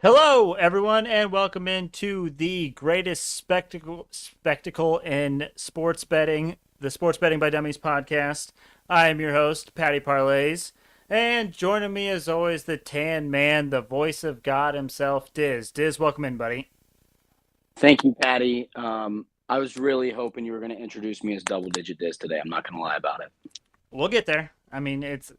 Hello, everyone, and welcome into the greatest spectacle in sports betting, the Sports Betting by Dummies podcast. I am your host, Patty Parlays, and joining me as always, the tan man, the voice of God himself, Dizz. Dizz, welcome in, buddy. Thank you, Patty. I was really hoping you were going to introduce me as Double Digit Diz today. I'm not going to lie about it. We'll get there. I mean, that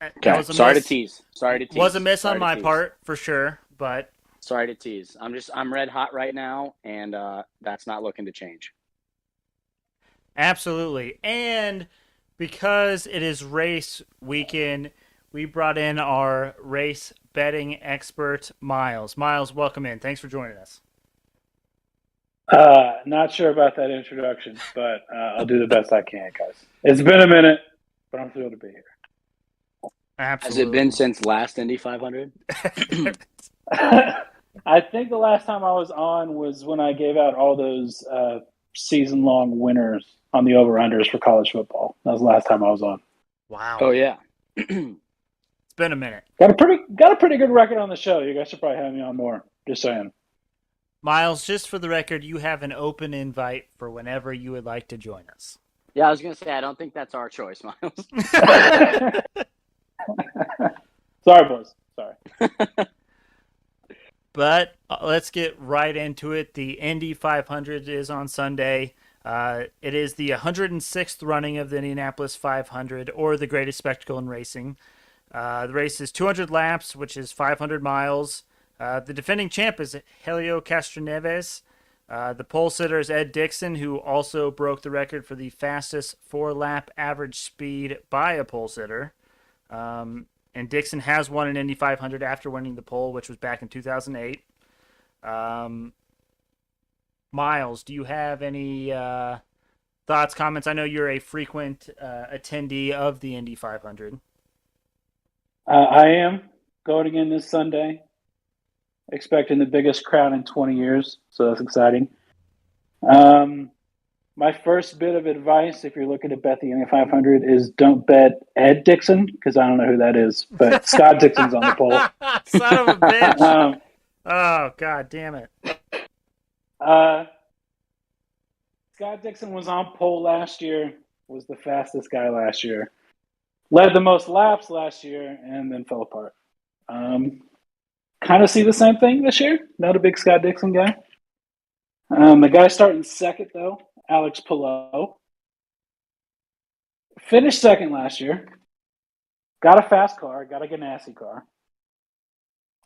Okay. was a Sorry to miss. tease. Sorry to Was a tease. miss on Sorry to my tease. part for sure, but Sorry to tease. I'm red hot right now, and that's not looking to change. absolutely. And because it is race weekend, we brought in our race betting expert, Miles. Miles, welcome in. Thanks for joining us. Not sure about that introduction, but I'll do the best I can, guys. It's been a minute, but I'm thrilled to be here. Has it been Absolutely. since last Indy 500? I think the last time I was on was when I gave out all those season-long winners on the over-unders for college football. That was the last time I was on. Wow. Oh, yeah. It's been a minute. Got a pretty good record on the show. You guys should probably have me on more. Just saying. Miles, just for the record, you have an open invite for whenever you would like to join us. Yeah, I was going to say, I don't think that's our choice, Miles. Sorry, boys. Sorry. But let's get right into it. The Indy 500 is on Sunday. It is the 106th running of the Indianapolis 500, or the greatest spectacle in racing. The race is 200 laps, which is 500 miles. The defending champ is Helio Castroneves. The pole sitter is Ed Dixon, who also broke the record for the fastest four-lap average speed by a pole sitter. And Dixon has won an Indy 500 after winning the pole, which was back in 2008. Miles, do you have any thoughts, comments? I know you're a frequent attendee of the Indy 500. I am going again this Sunday. Expecting the biggest crowd in 20 years, so that's exciting. My first bit of advice, if you're looking to bet the Indy 500, is don't bet Ed Dixon, because I don't know who that is, but Scott Dixon's on the pole. Son of a bitch. Oh, God damn it. Scott Dixon was on pole last year, was the fastest guy last year, led the most laps last year, and then fell apart. Kind of see the same thing this year. Not a big Scott Dixon guy. The guy starting second, though, Alex Palou, finished second last year. Got a fast car, got a Ganassi car.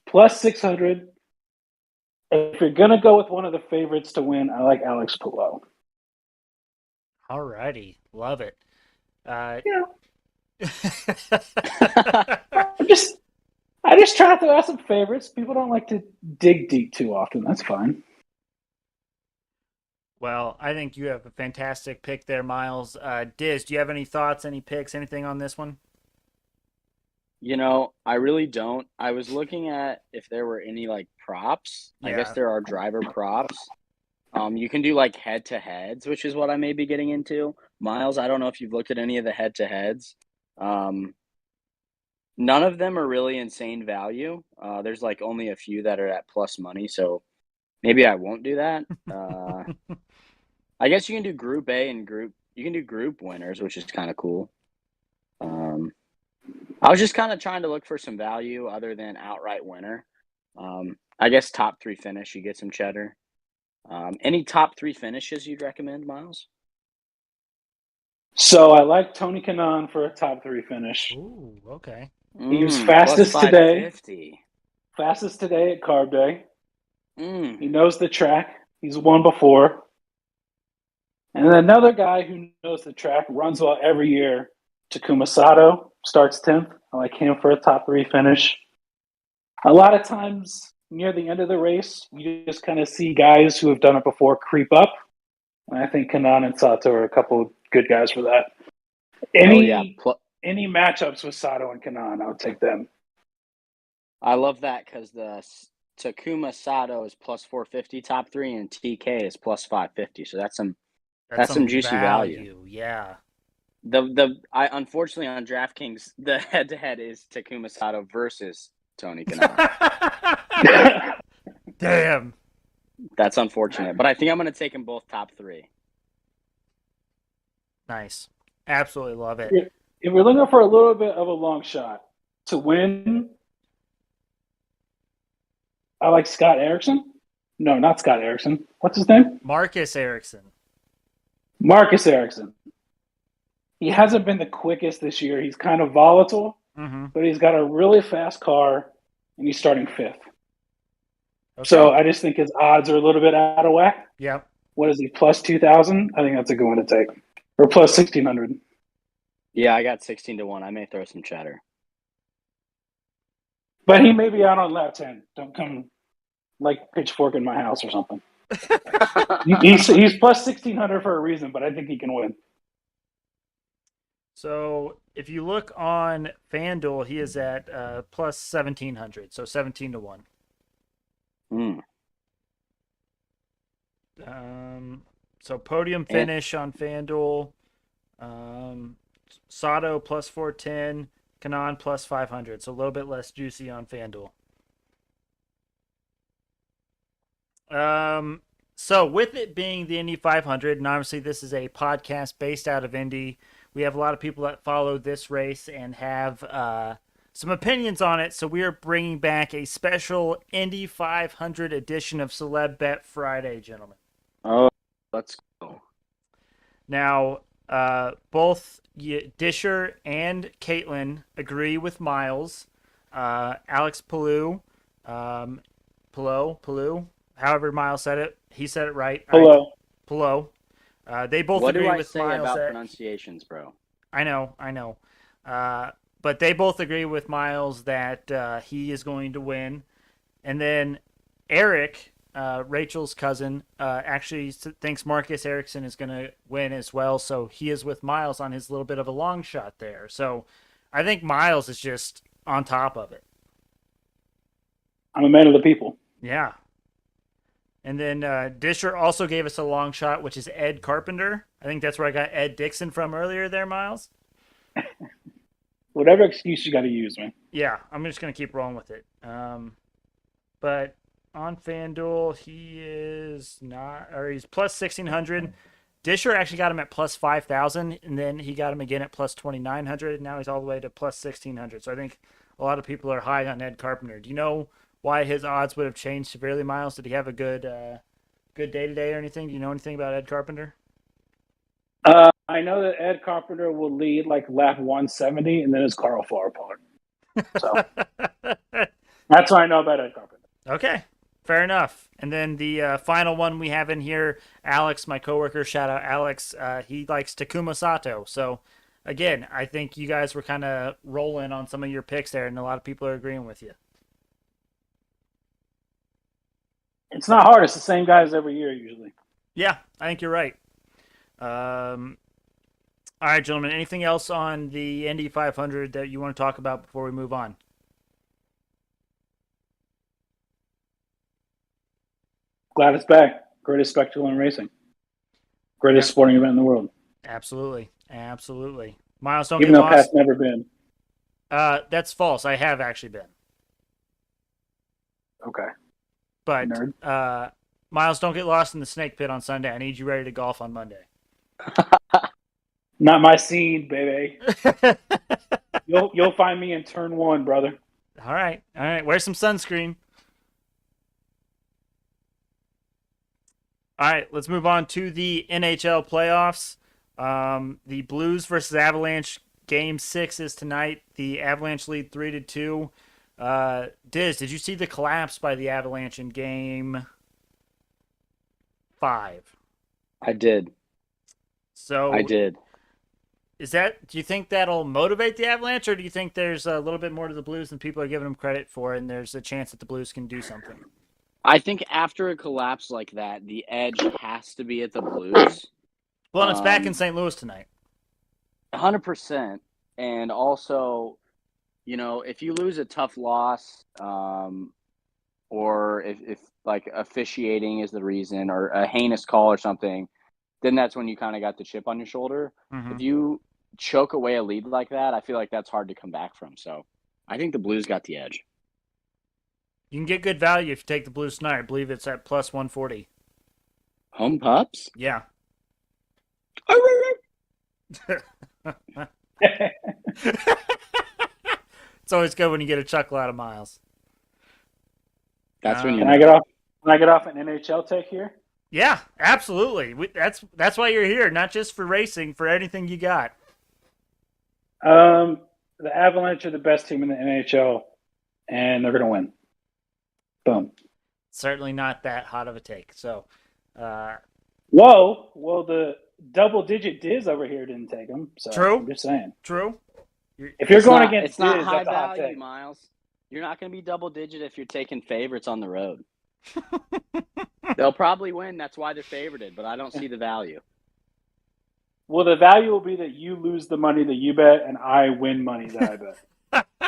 Plus 600. If you're going to go with one of the favorites to win, I like Alex Palou. Alrighty. Love it. Yeah. I just try to throw out some favorites. People don't like to dig deep too often. That's fine. Well, I think you have a fantastic pick there, Miles. Diz, do you have any thoughts, any picks, anything on this one? I really don't. I was looking at if there were any props. I guess Yeah. there are driver props. You can do head-to-heads, which is what I may be getting into. Miles, I don't know if you've looked at any of the head-to-heads. None of them are really insane value. There's only a few that are at plus money, so maybe I won't do that. I guess you can do Group A and you can do group winners, which is kind of cool. I was just kind of trying to look for some value other than outright winner. I guess top three finish, you get some cheddar. Any top three finishes you'd recommend, Miles? So I like Tony Kanaan for a top three finish. Ooh, okay. He was Plus fastest today. 550. Fastest today at Carb Day. Mm. He knows the track. He's won before. And then another guy who knows the track, runs well every year, Takuma Sato, starts 10th. I like him for a top three finish. A lot of times near the end of the race, you just kind of see guys who have done it before creep up. And I think Kanaan and Sato are a couple of good guys for that. Any matchups with Sato and Kanaan, I would take them. I love that because the Takuma Sato is plus 450 top three, and TK is plus 550. So that's some juicy value. Yeah. I unfortunately on DraftKings the head to head is Takuma Sato versus Tony Kanaan. Damn. That's unfortunate, but I think I'm going to take them both top 3. Nice. Absolutely love it. If we're looking for a little bit of a long shot to win, I like Scott Erickson. No, not Scott Erickson. What's his name? Marcus Erickson. Marcus Erickson. He hasn't been the quickest this year. He's kind of volatile, but he's got a really fast car, and he's starting 5th. Okay. So I just think his odds are a little bit out of whack. Yep. What is he, plus 2,000? I think that's a good one to take. Or plus 1,600. Yeah, I got 16-1. I may throw some chatter. But he may be out on lap 10. Don't come like pitchfork in my house or something. he's plus 1,600 for a reason, but I think he can win. So if you look on FanDuel, he is at plus 1,700, so 17-1. So podium finish on FanDuel. Sato plus 410, Kanan plus 500, so a little bit less juicy on FanDuel. So with it being the Indy 500, and obviously this is a podcast based out of Indy, we have a lot of people that follow this race and have some opinions on it. So we are bringing back a special Indy 500 edition of Celeb Bet Friday, gentlemen. Oh, let's go. Now, both Disher and Caitlin agree with Miles. Alex Palou, however Miles said it, he said it right. Palou. They both agree with Miles. What do I say about pronunciations, bro? I know. But they both agree with Miles that he is going to win. And then Eric, Rachel's cousin, actually thinks Marcus Erickson is going to win as well. So he is with Miles on his little bit of a long shot there. So I think Miles is just on top of it. I'm a man of the people. Yeah. And then Disher also gave us a long shot, which is Ed Carpenter. I think that's where I got Ed Dixon from earlier there, Miles. Whatever excuse you got to use, man. Yeah, I'm just going to keep rolling with it. But on FanDuel, he is not, or he's plus 1,600. Disher actually got him at plus 5,000, and then he got him again at plus 2,900. Now he's all the way to plus 1,600. So I think a lot of people are high on Ed Carpenter. Do you know why his odds would have changed severely, Miles? Did he have a good day today or anything? Do you know anything about Ed Carpenter? I know that Ed Carpenter will lead like lap 170, and then his car will fall apart. So that's what I know about Ed Carpenter. Okay, fair enough. And then the final one we have in here, Alex, my coworker, shout out Alex. He likes Takuma Sato. So again, I think you guys were kind of rolling on some of your picks there, and a lot of people are agreeing with you. It's not hard. It's the same guys every year usually. Yeah, I think you're right. All right, gentlemen, anything else on the Indy 500 that you want to talk about before we move on? Glad it's back. Greatest spectacle in racing. Greatest sporting event in the world. Absolutely. Miles, don't Even get though lost. Pat's never been. That's false. I have actually been. Okay. But Nerd. Miles, don't get lost in the snake pit on Sunday. I need you ready to golf on Monday. Not my scene, baby. You'll find me in turn 1, brother. All right. Wear some sunscreen. All right, let's move on to the NHL playoffs. The Blues versus Avalanche game 6 is tonight. The Avalanche lead 3-2. Dizz, did you see the collapse by the Avalanche in game 5? I did. So I did. Do you think that'll motivate the Avalanche, or do you think there's a little bit more to the Blues than people are giving them credit for, and there's a chance that the Blues can do something? I think after a collapse like that, the edge has to be at the Blues. Well, it's back in St. Louis tonight. 100%. And also, if you lose a tough loss, or if like officiating is the reason, or a heinous call or something, then that's when you kind of got the chip on your shoulder. Mm-hmm. If you choke away a lead like that, I feel like that's hard to come back from. So I think the Blues got the edge. You can get good value if you take the Blue Snipe. I believe it's at plus 140. Home pups? Yeah. It's always good when you get a chuckle out of Miles. That's when you Can know. I get off? Can I get off an NHL take here? Yeah, absolutely. That's why you're here, not just for racing, for anything you got. The Avalanche are the best team in the NHL, and they're going to win. Boom. Certainly not that hot of a take. So, Whoa. Well, the double-digit Dizz over here didn't take them. So True. I'm just saying. True. If you're going not, against it's not Dizz, high that's a hot value, take. Miles. You're not going to be double digit if you're taking favorites on the road. They'll probably win. That's why they're favorited, but I don't see the value. Well, the value will be that you lose the money that you bet, and I win money that I bet.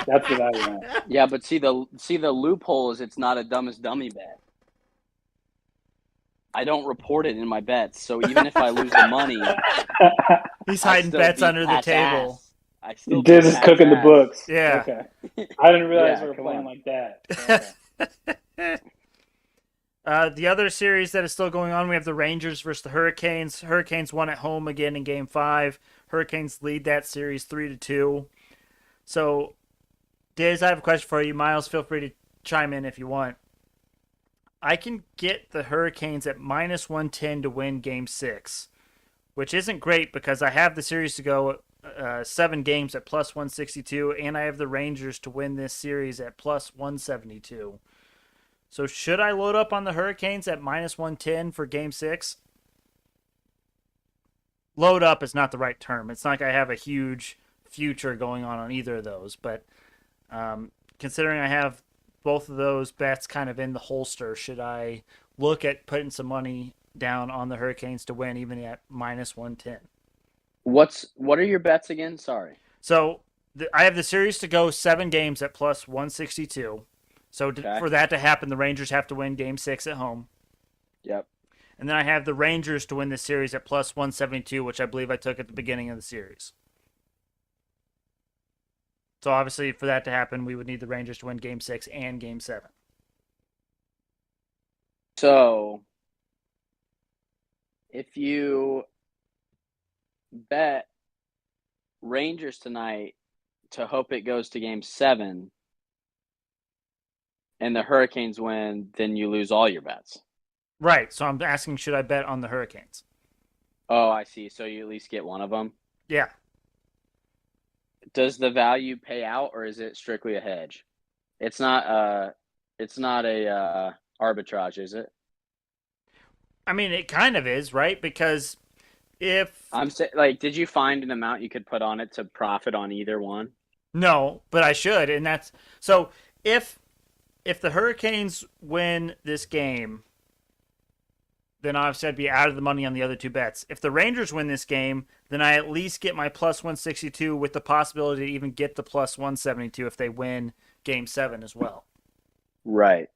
That's the value. Man. Yeah, but see the loophole is it's not a dumbest dummy bet. I don't report it in my bets, so even if I lose the money, He's hiding bets under the table. Dizz is cooking the books. Yeah. Okay. I didn't realize Yeah, we were come playing on. like that. Okay. The other series that is still going on, we have the Rangers versus the Hurricanes. Hurricanes won at home again in Game 5. Hurricanes lead that series 3-2. So, Diz, I have a question for you. Miles, feel free to chime in if you want. I can get the Hurricanes at minus 110 to win Game 6, which isn't great because I have the series to go 7 games at plus 162, and I have the Rangers to win this series at plus 172. So should I load up on the Hurricanes at minus 110 for Game 6? Load up is not the right term. It's not like I have a huge future going on either of those. But considering I have both of those bets kind of in the holster, should I look at putting some money down on the Hurricanes to win even at minus 110? What are your bets again? Sorry. So I have the series to go 7 games at plus 162. So for that to happen, the Rangers have to win Game 6 at home. Yep. And then I have the Rangers to win the series at plus 172, which I believe I took at the beginning of the series. So obviously, for that to happen, we would need the Rangers to win Game 6 and Game 7. So, if you bet Rangers tonight to hope it goes to Game 7 and the Hurricanes win, then you lose all your bets. Right. So I'm asking, should I bet on the Hurricanes? Oh, I see. So you at least get one of them? Yeah. Does the value pay out, or is it strictly a hedge? It's not a arbitrage, is it? I mean, it kind of is, right? Because if I'm saying, like, did you find an amount you could put on it to profit on either one? no, but I should, and that's so if the Hurricanes win this game, then obviously I'd be out of the money on the other 2 bets. If the Rangers win this game, then I at least get my plus 162 with the possibility to even get the plus 172 if they win Game 7 as well. Right.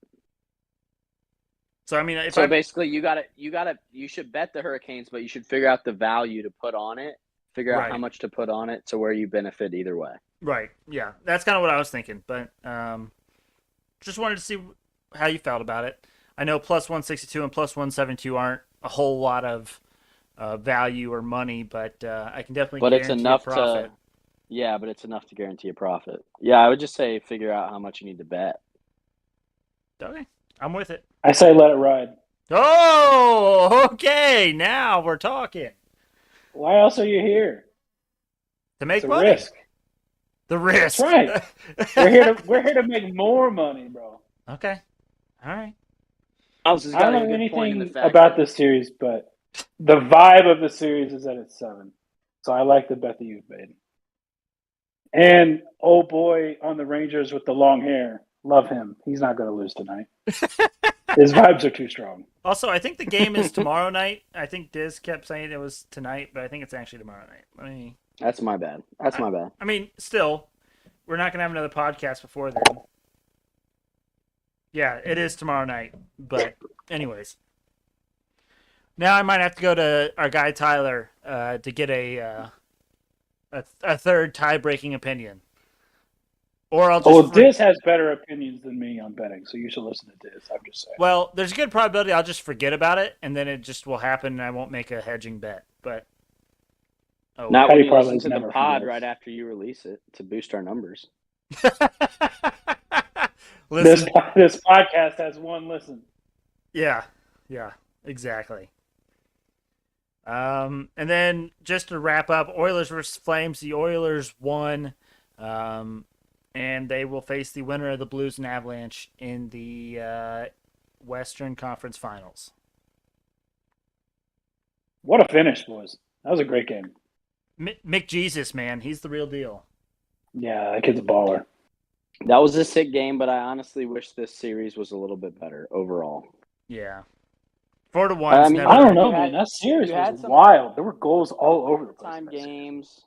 So I mean, basically, you should bet the Hurricanes, but you should figure out the value to put on it. Figure out how much to put on it to where you benefit either way. Right. Yeah, that's kind of what I was thinking, but just wanted to see how you felt about it. I know plus 162 and plus 172 aren't a whole lot of value or money, but I can definitely But guarantee it's enough a profit. but it's enough to guarantee a profit. Yeah, I would just say figure out how much you need to bet. Okay, I'm with it. I say let it ride. Oh, okay. Now we're talking. Why else are you here? To make It's a money. risk. The risk. That's right. We're here to make more money, bro. Okay. All right. I don't know anything about this series, but the vibe of the series is that it's 7. So I like the bet that you've made. And old boy on the Rangers with the long hair, love him. He's not going to lose tonight. His vibes are too strong. Also, I think the game is tomorrow night. I think Dizz kept saying it was tonight, but I think it's actually tomorrow night. That's my bad. I mean, still, we're not going to have another podcast before then. Yeah, it is tomorrow night. But anyways. Now I might have to go to our guy Tyler to get a third tie-breaking opinion. Or I'll Well, just Diz has better opinions than me on betting, so you should listen to Diz. I'm just saying. well, there's a good probability I'll just forget about it, and then it just will happen, and I won't make a hedging bet. But oh Not well. when Patty you listen Parlays to the never pod forgets. right after you release it to boost our numbers. This Listen, this podcast has one listen. yeah, exactly. And then just to wrap up, Oilers versus Flames. The Oilers won, and they will face the winner of the Blues and Avalanche in the Western Conference Finals. What a finish, boys! That was a great game. Mick Jesus, man, he's the real deal. Yeah, that kid's a baller. That was a sick game, but I honestly wish this series was a little bit better overall. Yeah, 4-1. I mean, Never. I don't know, You man. had- That series you had was some wild. There were goals all over the place. Time in that series. games,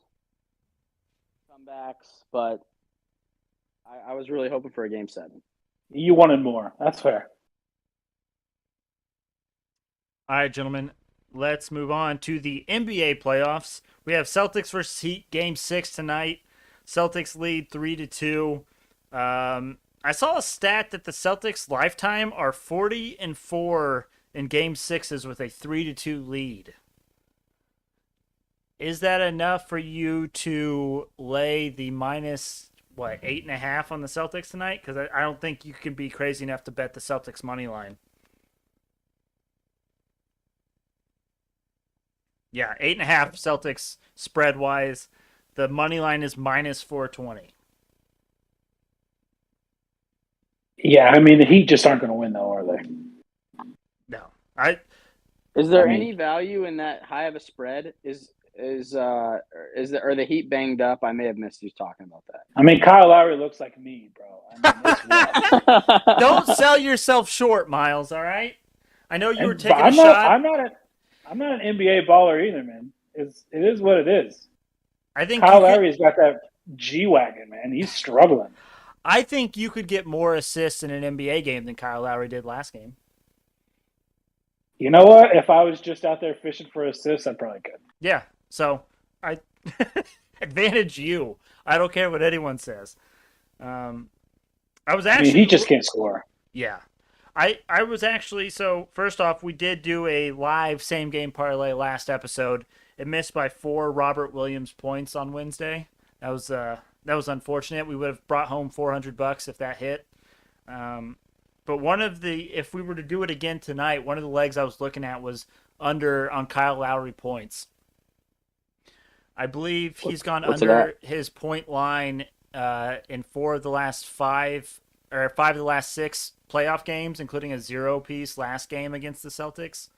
comebacks, but I was really hoping for a game 7. You wanted more. That's fair. All right, gentlemen, let's move on to the NBA playoffs. We have Celtics versus Heat, Game 6 tonight. Celtics lead 3-2. I saw a stat that the Celtics lifetime are 40-4 in Game 6s with a 3-2 lead. Is that enough for you to lay the minus 8.5 on the Celtics tonight? Because I don't think you can be crazy enough to bet the Celtics money line. Yeah, 8.5 Celtics spread wise. The money line is minus 420. Yeah, I mean the Heat just aren't going to win, though, are they? No, Is there I mean- any value in that high of a spread? Are the Heat banged up? I may have missed you talking about that. I mean, Kyle Lowry looks like me, bro. I mean, it's rough. don't sell yourself short, Miles. All right. I know you were And- taking but a shot. I'm not an NBA baller either, man. It is what it is. I think Kyle Lowry's got that G wagon, man. He's struggling. I think you could get more assists in an NBA game than Kyle Lowry did last game. You know what? If I was just out there fishing for assists, I probably could. Yeah. So I advantage you. I don't care what anyone says. I was actually. I mean, he just can't score. Yeah. I was actually, so first off, we did do a live same game parlay last episode. It missed by 4 Robert Williams points on Wednesday. That was unfortunate. We would have brought home $400 if that hit. But if we were to do it again tonight, one of the legs I was looking at was under on Kyle Lowry points. I believe he's gone What's under his point line in 4 of the last 5 or 5 of the last 6 playoff games, including a 0-piece last game against the Celtics.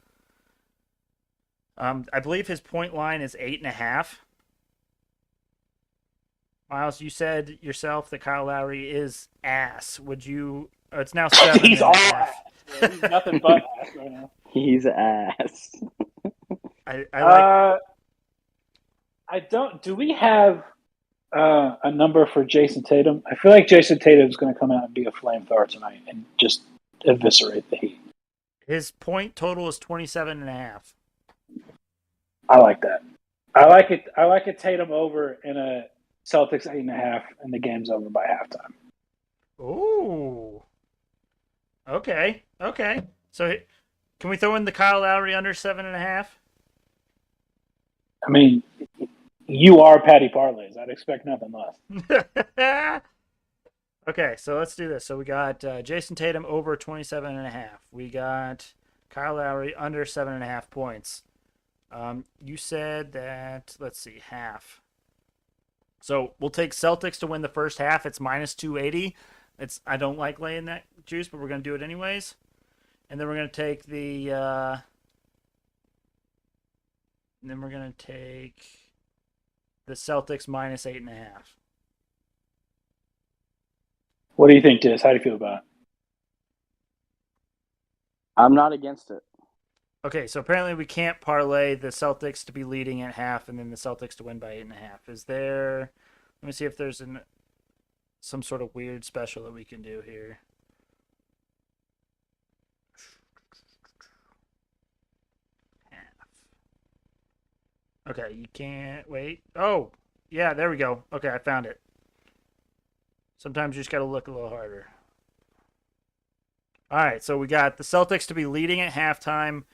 I believe his point line is 8.5. Miles, you said yourself that Kyle Lowry is ass. Would you? Oh, it's now 7. He's all ass. Yeah, he's nothing but ass right now. He's ass. I like. I don't. Do we have a number for Jason Tatum? I feel like Jason Tatum's going to come out and be a flamethrower tonight and just eviscerate the Heat. His point total is 27.5. I like that. I like it. I like a Tatum over in a Celtics 8.5, and the game's over by halftime. Ooh. Okay. So, can we throw in the Kyle Lowry under 7.5? I mean, you are Patty Parlays. I'd expect nothing less. Okay, so let's do this. So we got Jason Tatum over 27.5. We got Kyle Lowry under 7.5 points. You said that, let's see, half. So we'll take Celtics to win the first half. It's minus 280. I don't like laying that juice, but we're going to do it anyways. And then we're going to take the Celtics minus 8.5. What do you think, Diz? How do you feel about it? I'm not against it. Okay, so apparently we can't parlay the Celtics to be leading at half and then the Celtics to win by 8.5. Is there? Let me see if there's some sort of weird special that we can do here. Half. Okay, you can't wait. Oh, yeah, there we go. Okay, I found it. Sometimes you just got to look a little harder. All right, so we got the Celtics to be leading at halftime.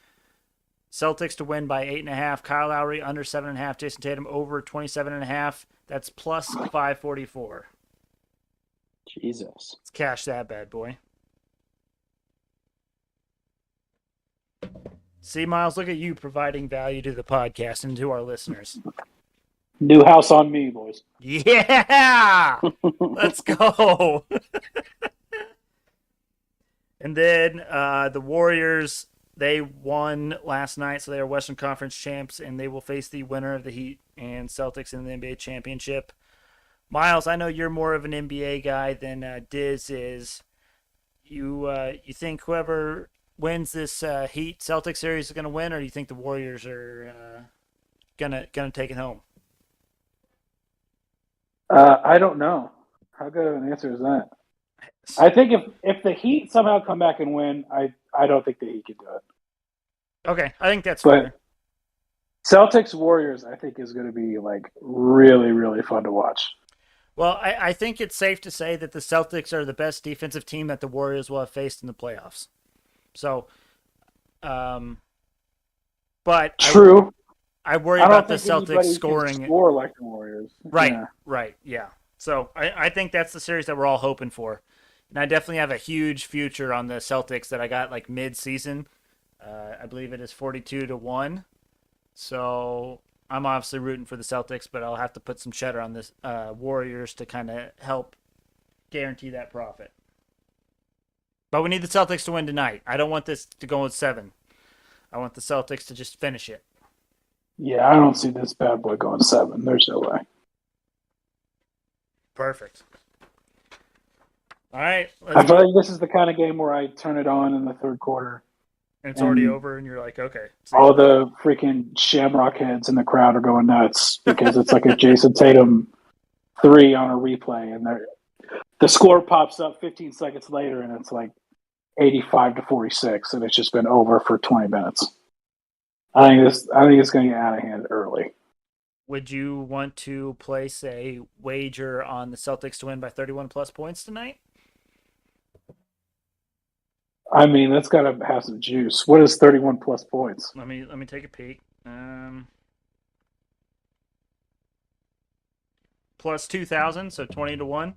Celtics to win by 8.5. Kyle Lowry under 7.5. Jason Tatum over 27.5. That's plus 544. Jesus. Let's cash that bad boy. See, Miles, look at you providing value to the podcast and to our listeners. New house on me, boys. Yeah! Let's go. And then the Warriors, they won last night, so they are Western Conference champs, and they will face the winner of the Heat and Celtics in the NBA championship. Miles, I know you're more of an NBA guy than Dizz is. You think whoever wins this Heat Celtics series is going to win, or do you think the Warriors are gonna take it home? I don't know. How good of an answer is that? I think if the Heat somehow come back and win, I don't think the Heat can do it. Okay, I think that's But fair. Celtics Warriors, I think, is going to be like really, really fun to watch. Well, I think it's safe to say that the Celtics are the best defensive team that the Warriors will have faced in the playoffs. So, but True. I worry I don't about the think Celtics anybody scoring. can score like the Warriors. Right, Yeah. right, yeah. So I think that's the series that we're all hoping for. And I definitely have a huge future on the Celtics that I got like mid-season. I believe it is 42-1. So I'm obviously rooting for the Celtics, but I'll have to put some cheddar on this Warriors to kind of help guarantee that profit. But we need the Celtics to win tonight. I don't want this to go with 7. I want the Celtics to just finish it. Yeah, I don't see this bad boy going 7. There's no way. Perfect. All right. I feel like this is the kind of game where I turn it on in the third quarter. And it's already over, and you're like, okay. All the freaking Shamrock heads in the crowd are going nuts because it's like a Jason Tatum 3 on a replay, and the score pops up 15 seconds later, and it's like 85-46, and it's just been over for 20 minutes. I think it's going to get out of hand early. Would you want to place a wager on the Celtics to win by 31 plus points tonight? I mean, that's got to have some juice. What is 31 plus points? Let me take a peek. Plus 2,000, so 20-1.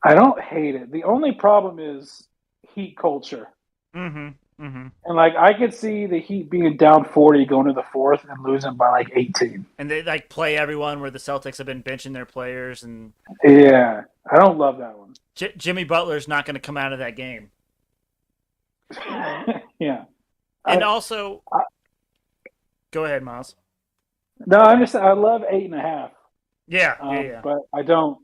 I don't hate it. The only problem is Heat culture. Mm-hmm. And like I could see the Heat being down 40 going to the fourth and losing by like 18. And they like play everyone where the Celtics have been benching their players, and yeah, I don't love that one. Jimmy Butler's not going to come out of that game. Yeah, and also, go ahead, Miles. No, I love 8.5. Yeah, yeah. But I don't.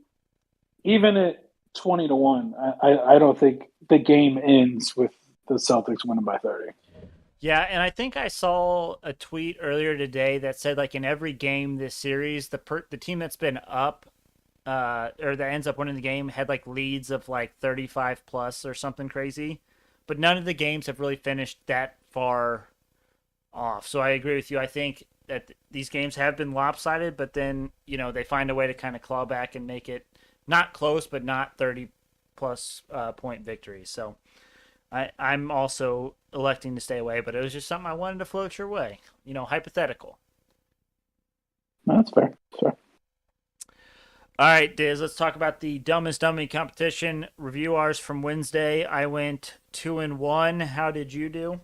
Even at 20-1, I don't think the game ends with the Celtics winning by 30. Yeah, and I think I saw a tweet earlier today that said like in every game this series, the team that's been up or that ends up winning the game had like leads of like 35 plus or something crazy, but none of the games have really finished that far off. So I agree with you. I think that these games have been lopsided, but then they find a way to kind of claw back and make it not close, but not 30 plus point victories. So I'm also electing to stay away, but it was just something I wanted to float your way. Hypothetical. That's fair. Sure. All right, Dizz, let's talk about the Dumbest Dummy Competition. Review ours from Wednesday. I went 2-1. How did you do?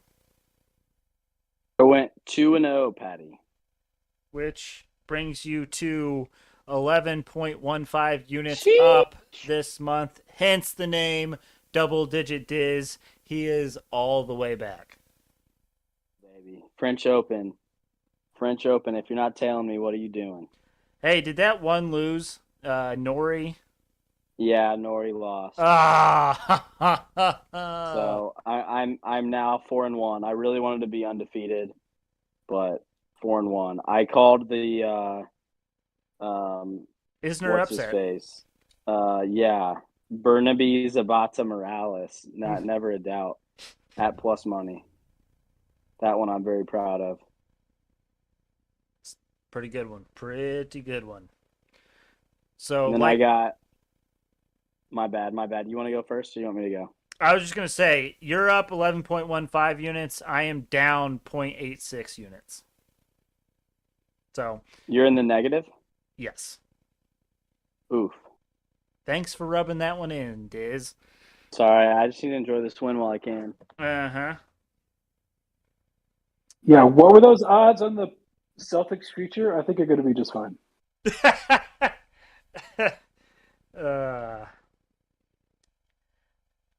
I went 2-0, Patty. Which brings you to 11.15 units Sheesh. up this month. Hence the name Double Digit Dizz. He is all the way back. Baby. French Open. If you're not telling me, what are you doing? Hey, did that one lose? Nori? Yeah, Nori lost. So I'm now 4-1. I really wanted to be undefeated, but 4-1. I called the Isner what's upset. his face? Yeah. Bernabe Zabata Morales. Never a doubt. At plus money. That one I'm very proud of. Pretty good one. So, And then like, I got my bad. You want to go first, or you want me to go? I was just gonna say, you're up 11.15 units. I am down 0.86 units. So, You're in the negative. yes. Oof. Thanks for rubbing that one in, Diz. Sorry, I just need to enjoy this win while I can. Uh Yeah, what were those odds on the Celtics future? I think you're going to be just fine. huh. uh,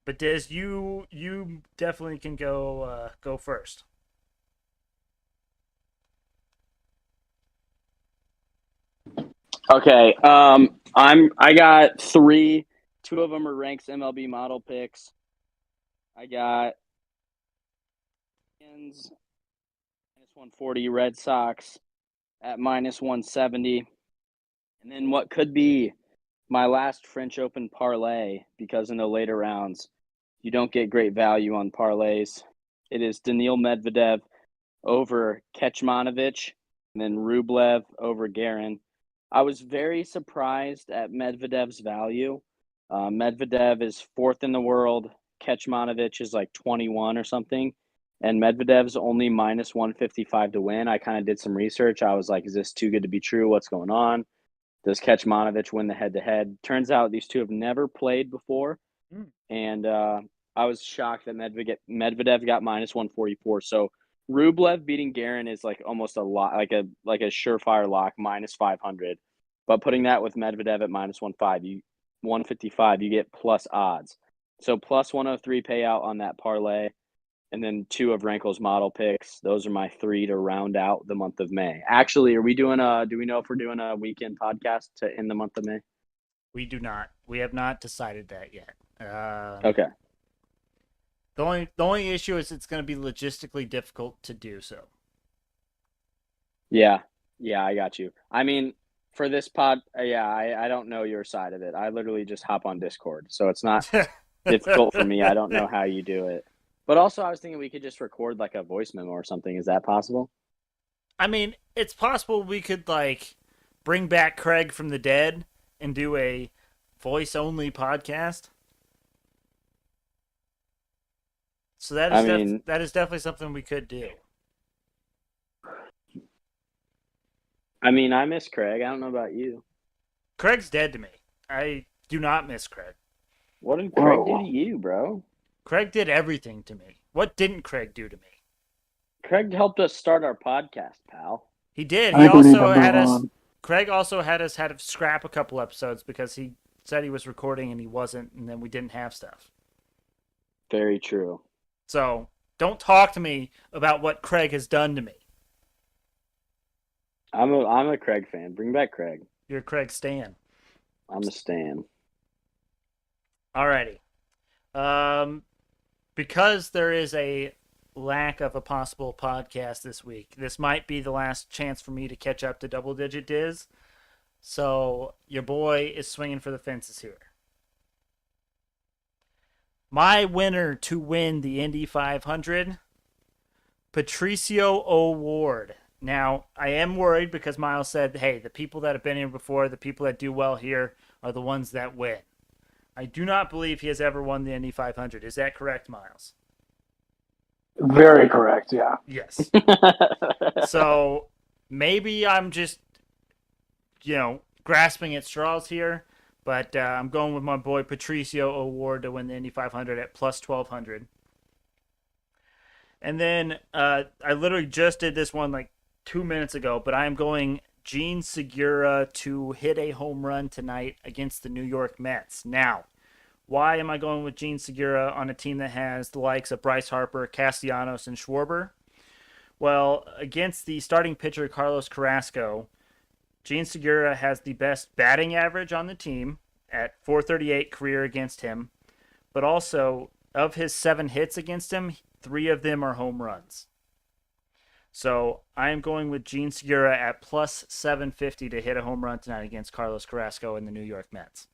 but Diz, you definitely can go first. Okay. I got three. Two of them are ranks MLB model picks. I got Indians -140, Red Sox at -170, and then what could be my last French Open parlay, because in the later rounds you don't get great value on parlays. It is Daniil Medvedev over Kecmanovic, and then Rublev over Garin. I was very surprised at Medvedev's value. Medvedev is fourth in the world. Kecmanovic is like 21 or something. And Medvedev's only -155 to win. I kind of did some research. I was like, is this too good to be true? What's going on? Does Kecmanovic win the head-to-head? Turns out these two have never played before. And I was shocked that Medvedev got -144. So Rublev beating Garin is like almost a lot, like a surefire lock, -500. But putting that with Medvedev at -155, you get plus odds. So plus 103 payout on that parlay, and then two of Rankel's model picks. Those are my three to round out the month of May. Actually, are we doing a? Do we know if we're doing a weekend podcast to end the month of May? We do not. We have not decided that yet. Okay. The only issue is it's going to be logistically difficult to do so. Yeah. Yeah, I got you. I mean, for this pod, yeah, I don't know your side of it. I literally just hop on Discord. So it's not difficult for me. I don't know how you do it. But also, I was thinking we could just record like a voice memo or something. Is that possible? I mean, it's possible we could like bring back Craig from the dead and do a voice only podcast. So that I is mean, that is definitely something we could do. I miss Craig. I don't know about you. Craig's dead to me. I do not miss Craig. What did Craig do Whoa. to you, bro? Craig did everything to me. What didn't Craig do to me? Craig helped us start our podcast, pal. He did. I He think we need to also move had us. on. Craig also had us had to scrap a couple episodes because he said he was recording and he wasn't, and then we didn't have stuff. Very true. So don't talk to me about what Craig has done to me. I'm a Craig fan. Bring back Craig. You're a Craig Stan. I'm a stan. Alrighty. Because there is a lack of a possible podcast this week, this might be the last chance for me to catch up to double digit Diz. So your boy is swinging for the fences here. My winner to win the Indy 500, Patricio O'Ward. Now, I am worried because Miles said, hey, the people that have been here before, the people that do well here, are the ones that win. I do not believe he has ever won the Indy 500. Is that correct, Miles? Very correct, yeah. Yes. So maybe I'm just, grasping at straws here, but I'm going with my boy Patricio O'Ward to win the Indy 500 at plus 1200. And then I literally just did this one like 2 minutes ago, but I am going Gene Segura to hit a home run tonight against the New York Mets. Now, why am I going with Gene Segura on a team that has the likes of Bryce Harper, Castellanos, and Schwarber? Well, against the starting pitcher Carlos Carrasco, Gene Segura has the best batting average on the team at 438 career against him, but also of his 7 hits against him, 3 of them are home runs. So I am going with Gene Segura at plus 750 to hit a home run tonight against Carlos Carrasco and the New York Mets.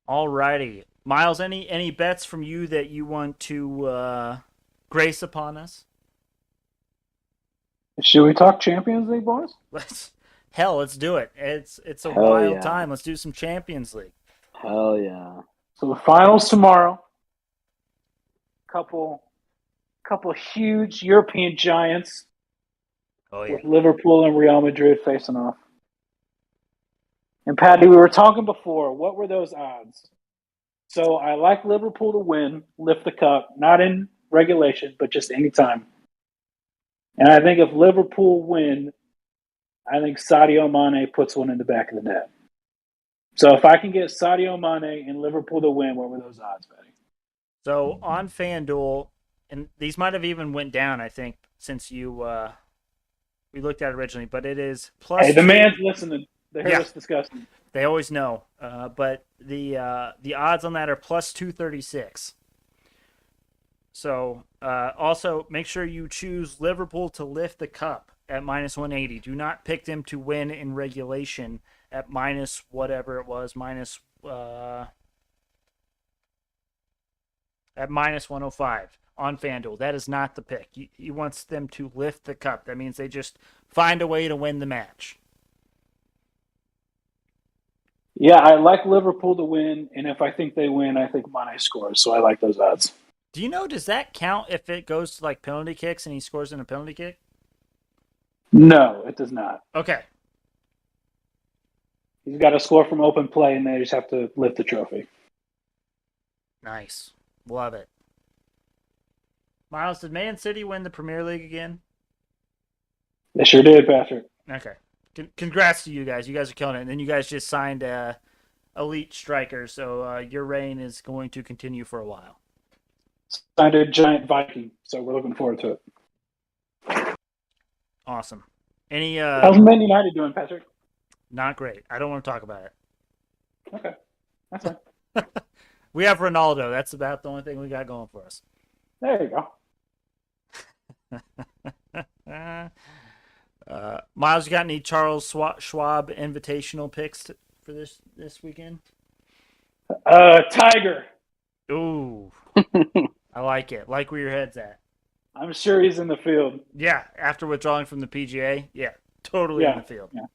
Alrighty. Miles, any bets from you that you want to grace upon us? Should we talk Champions League, boys? Let's do it. It's a Hell wild yeah. time. Let's do some Champions League. Hell yeah. So the finals tomorrow. Couple huge European giants Oh yeah. with Liverpool and Real Madrid facing off. And Patty, we were talking before. What were those odds? So I like Liverpool to win, lift the cup, not in regulation, but just anytime. And I think if Liverpool win, I think Sadio Mane puts one in the back of the net. So if I can get Sadio Mane and Liverpool to win, what were those odds, Patty? So on FanDuel, and these might have even went down, I think, since we looked at it originally, but it is plus. Hey, the man's listening. They heard us discussing. They always know, but the odds on that are plus 236. So also make sure you choose Liverpool to lift the cup at minus 180. Do not pick them to win in regulation at minus whatever it was, at minus 105 on FanDuel. That is not the pick. He wants them to lift the cup. That means they just find a way to win the match. Yeah, I like Liverpool to win, and if I think they win, I think Mane scores. So I like those odds. Do you know, does that count if it goes to like penalty kicks and he scores in a penalty kick? No, it does not. Okay. He's got to score from open play, and they just have to lift the trophy. Nice. Love it. Miles, did Man City win the Premier League again? They sure did, Patrick. Okay. Congrats to you guys. You guys are killing it. And then you guys just signed elite striker, so your reign is going to continue for a while. Signed a giant Viking, so we're looking forward to it. Awesome. Any How's Man United doing, Patrick? Not great. I don't want to talk about it. Okay, that's fine. We have Ronaldo. That's about the only thing we got going for us. There you go. Miles, you got any Charles Schwab invitational picks for this weekend? Tiger. Ooh. I like it. Like where your head's at. I'm sure he's in the field. Yeah, after withdrawing from the PGA. Yeah, totally in the field. Yeah.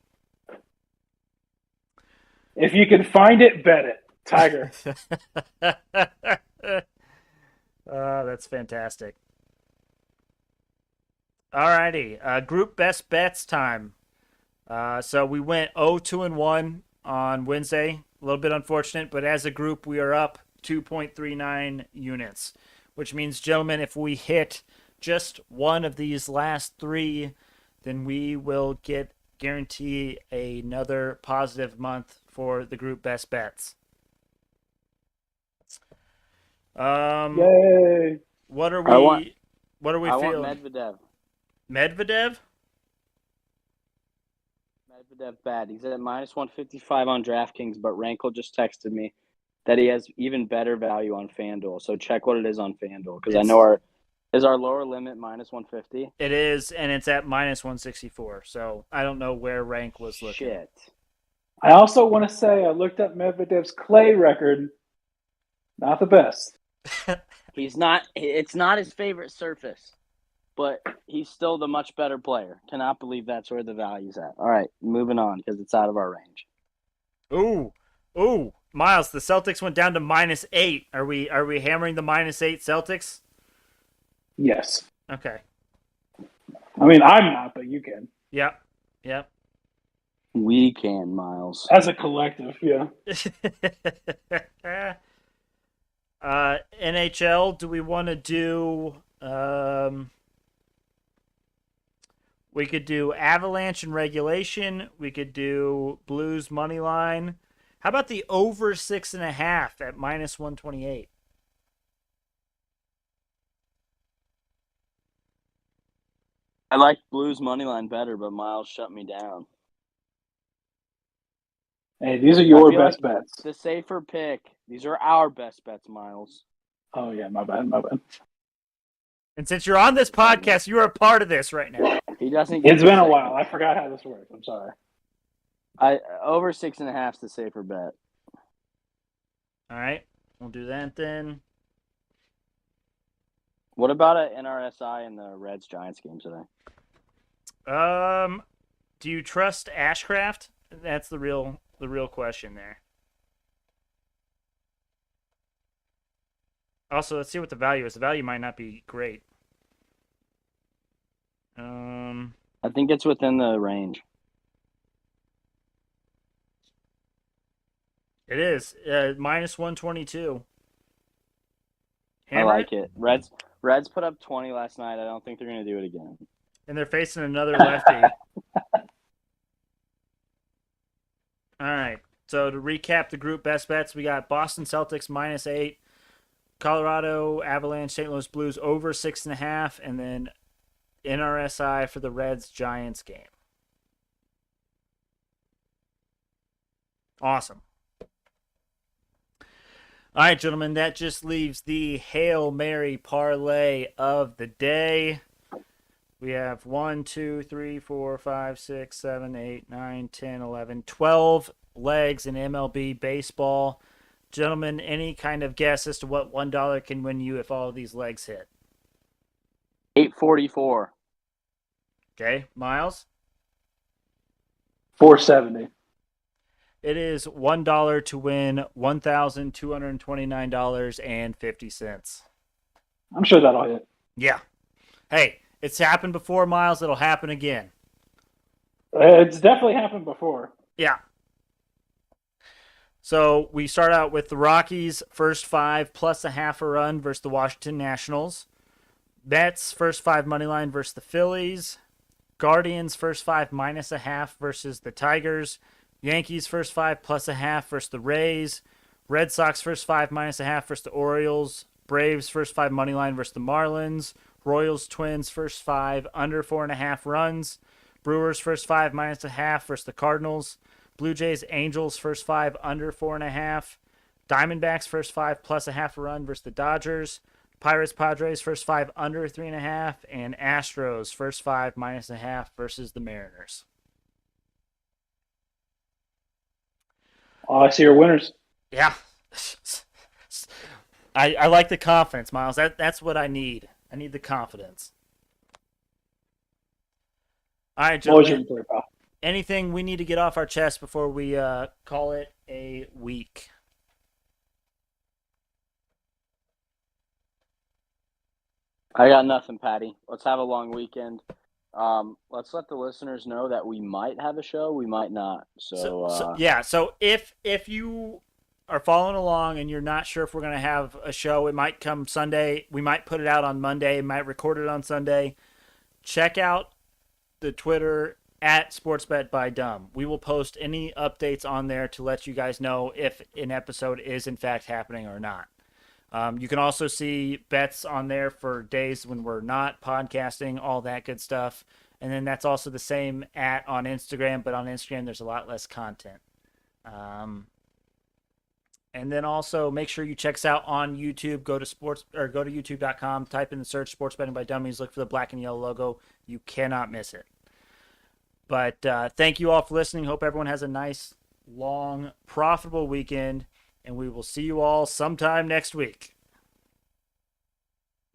If you can find it, bet it. Tiger. That's fantastic. Alrighty, group best bets time. So we went 0-2-1 on Wednesday. A little bit unfortunate, but as a group, we are up 2.39 units, which means, gentlemen, if we hit just one of these last three, then we will guarantee another positive month for the group best bets. Yay! What are we I feeling? want Medvedev. Medvedev? Medvedev bad. He's at minus 155 on DraftKings, but Rankle just texted me that he has even better value on FanDuel. So check what it is on FanDuel, because I know our lower limit minus 150. It is, and it's at minus 164. So I don't know where Rank was looking. Shit. I also want to say I looked up Medvedev's clay record. Not the best. He's not. It's not his favorite surface, but he's still the much better player. Cannot believe that's where the value's at. All right, moving on because it's out of our range. Ooh, Miles, the Celtics went down to -8. Are we hammering the -8 Celtics? Yes. Okay. I mean, I'm not, but you can. Yep. We can, Miles. As a collective, yeah. NHL, do we want to do we could do Avalanche in regulation, we could do Blues money line. How about the over 6.5 at minus 128? I like Blues money line better, but Miles shut me down. Hey, these are your feel best like bets. The safer pick. These are our best bets, Miles. Oh, yeah, my bad. And since you're on this podcast, you are a part of this right now. He doesn't. It's been a while. I forgot how this works. I'm sorry. Over 6.5 is the safer bet. All right, we'll do that then. What about an NRSI in the Reds Giants game today? Do you trust Ashcraft? That's the real question there. Also, let's see what the value is. The value might not be great. Um, I think it's within the range. it is minus 122. I Hammer it, like it. Reds put up 20 last night. I don't think they're going to do it again. and they're facing another lefty. All right. So to recap the group best bets, we got Boston Celtics -8, Colorado Avalanche, St. Louis Blues over 6.5, and then NRSI for the Reds Giants game. Awesome. All right, gentlemen, that just leaves the Hail Mary parlay of the day. We have 1, 2, 3, 4, 5, 6, 7, 8, 9, 10, 11, 12 legs in MLB baseball. Gentlemen, any kind of guess as to what $1 can win you if all of these legs hit? 844. Okay, Miles? 470. It is $1 to win $1,229.50. I'm sure that'll hit. Yeah. Hey, it's happened before, Miles. It'll happen again. It's definitely happened before. Yeah. So we start out with the Rockies first 5 plus a half a run versus the Washington Nationals. Mets first 5 money line versus the Phillies. Guardians first 5 minus a half versus the Tigers. Yankees first 5 plus a half versus the Rays. Red Sox first 5 minus a half versus the Orioles. Braves first 5 money line versus the Marlins. Royals Twins first 5 under 4.5 runs. Brewers first 5 minus a half versus the Cardinals. Blue Jays Angels first 5 under 4.5. Diamondbacks first 5 plus a half a run versus the Dodgers. Pirates Padres first 5 under 3.5. And Astros first 5 minus a half versus the Mariners. I see your winners. Yeah. I like the confidence, Miles. That's what I need. I need the confidence. All right, Always gentlemen. rooting for you, pal. Anything we need to get off our chest before we call it a week? I got nothing, Patty. Let's have a long weekend. Let's let the listeners know that we might have a show. We might not. So if you are following along and you're not sure if we're going to have a show, it might come Sunday. We might put it out on Monday. Might record it on Sunday. Check out the Twitter at SportsBet by Dumb. We will post any updates on there to let you guys know if an episode is in fact happening or not. You can also see bets on there for days when we're not podcasting, all that good stuff. And then that's also the same on Instagram, but on Instagram there's a lot less content. And then also make sure you check us out on YouTube. Go to youtube.com, type in the search Sports Betting by Dummies, look for the black and yellow logo. You cannot miss it. But thank you all for listening. Hope everyone has a nice, long, profitable weekend. And we will see you all sometime next week.